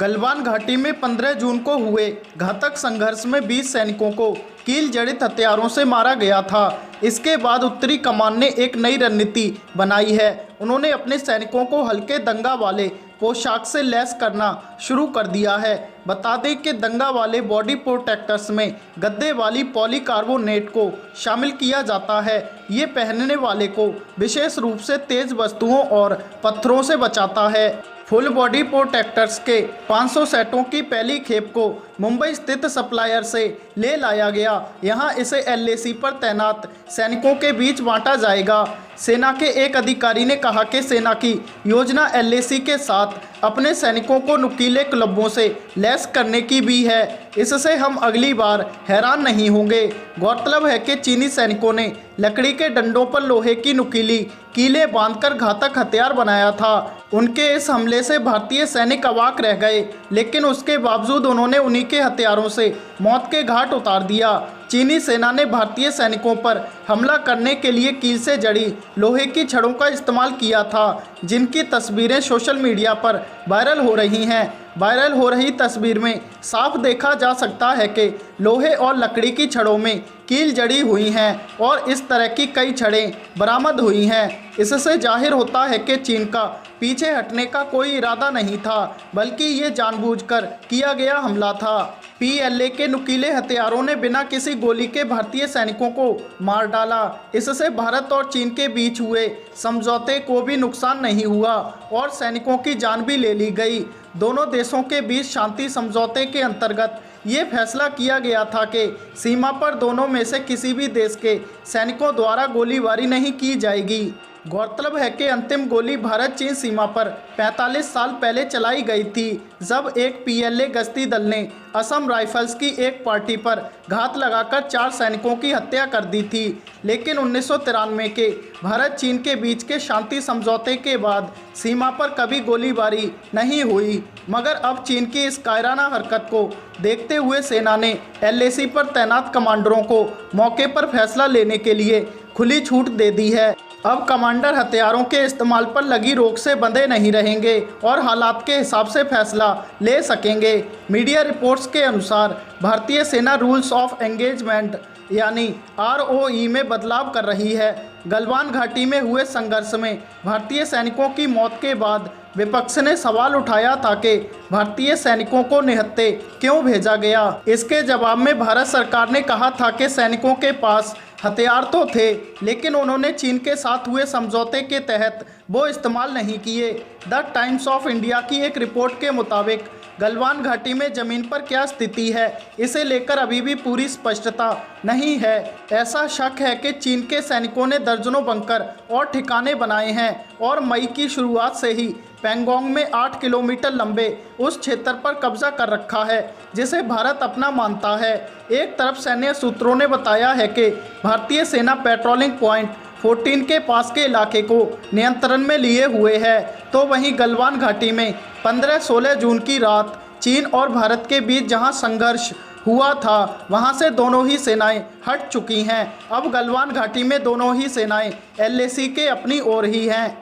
गलवान घाटी में 15 जून को हुए घातक संघर्ष में 20 सैनिकों को कील जड़ित हथियारों से मारा गया था। इसके बाद उत्तरी कमान ने एक नई रणनीति बनाई है। उन्होंने अपने सैनिकों को हल्के दंगा वाले पोशाक से लैस करना शुरू कर दिया है। बता दें कि दंगा वाले बॉडी प्रोटेक्टर्स में गद्दे वाली पॉलीकार्बोनेट को शामिल किया जाता है। ये पहनने वाले को विशेष रूप से तेज वस्तुओं और पत्थरों से बचाता है। फुल बॉडी प्रोटेक्टर्स के 500 सेटों की पहली खेप को मुंबई स्थित सप्लायर से ले लाया गया। यहां इसे एलएसी पर तैनात सैनिकों के बीच बांटा जाएगा। सेना के एक अधिकारी ने कहा कि सेना की योजना एलएसी के साथ अपने सैनिकों को नुकीले क्लबों से लैस करने की भी है। इससे हम अगली बार हैरान नहीं होंगे। गौरतलब है कि चीनी सैनिकों ने लकड़ी के डंडों पर लोहे की नुकीली कीलें बांधकर घातक हथियार बनाया था। उनके इस हमले से भारतीय सैनिक अवाक रह गए, लेकिन उसके बावजूद उन्होंने उन्हीं के हथियारों से मौत के घाट उतार दिया। चीनी सेना ने भारतीय सैनिकों पर हमला करने के लिए कील से जड़ी लोहे की छड़ों का इस्तेमाल किया था, जिनकी तस्वीरें सोशल मीडिया पर वायरल हो रही हैं। वायरल हो रही तस्वीर में साफ देखा जा सकता है कि लोहे और लकड़ी की छड़ों में कील जड़ी हुई हैं और इस तरह की कई छड़ें बरामद हुई हैं। इससे जाहिर होता है कि चीन का पीछे हटने का कोई इरादा नहीं था, बल्कि ये जानबूझकर किया गया हमला था। पीएलए के नुकीले हथियारों ने बिना किसी गोली के भारतीय सैनिकों को मार डाला। इससे भारत और चीन के बीच हुए समझौते को भी नुकसान नहीं हुआ और सैनिकों की जान भी ले ली गई। दोनों देशों के बीच शांति समझौते के अंतर्गत ये फैसला किया गया था कि सीमा पर दोनों में से किसी भी देश के सैनिकों द्वारा गोलीबारी नहीं की जाएगी। गौरतलब है कि अंतिम गोली भारत चीन सीमा पर 45 साल पहले चलाई गई थी, जब एक पीएलए गश्ती दल ने असम राइफल्स की एक पार्टी पर घात लगाकर 4 सैनिकों की हत्या कर दी थी। लेकिन 1993 के भारत चीन के बीच के शांति समझौते के बाद सीमा पर कभी गोलीबारी नहीं हुई। मगर अब चीन की इस कायराना हरकत को देखते हुए सेना ने एलएसी पर तैनात कमांडरों को मौके पर फैसला लेने के लिए खुली छूट दे दी है। अब कमांडर हथियारों के इस्तेमाल पर लगी रोक से बंधे नहीं रहेंगे और हालात के हिसाब से फैसला ले सकेंगे। मीडिया रिपोर्ट्स के अनुसार भारतीय सेना रूल्स ऑफ एंगेजमेंट यानी ROE में बदलाव कर रही है। गलवान घाटी में हुए संघर्ष में भारतीय सैनिकों की मौत के बाद विपक्ष ने सवाल उठाया था कि भारतीय सैनिकों को निहत्थे क्यों भेजा गया। इसके जवाब में भारत सरकार ने कहा था कि सैनिकों के पास हथियार तो थे, लेकिन उन्होंने चीन के साथ हुए समझौते के तहत वो इस्तेमाल नहीं किए। द टाइम्स ऑफ इंडिया की एक रिपोर्ट के मुताबिक गलवान घाटी में ज़मीन पर क्या स्थिति है, इसे लेकर अभी भी पूरी स्पष्टता नहीं है। ऐसा शक है कि चीन के सैनिकों ने दर्जनों बंकर और ठिकाने बनाए हैं और मई की शुरुआत से ही पैंगोंग में 8 किलोमीटर लंबे उस क्षेत्र पर कब्जा कर रखा है, जिसे भारत अपना मानता है। एक तरफ सैन्य सूत्रों ने बताया है कि भारतीय सेना पेट्रोलिंग पॉइंट 14 के पास के इलाके को नियंत्रण में लिए हुए है, तो वहीं गलवान घाटी में 15-16 जून की रात चीन और भारत के बीच जहां संघर्ष हुआ था, वहां से दोनों ही सेनाएं हट चुकी हैं। अब गलवान घाटी में दोनों ही सेनाएं एलएसी के अपनी ओर ही हैं।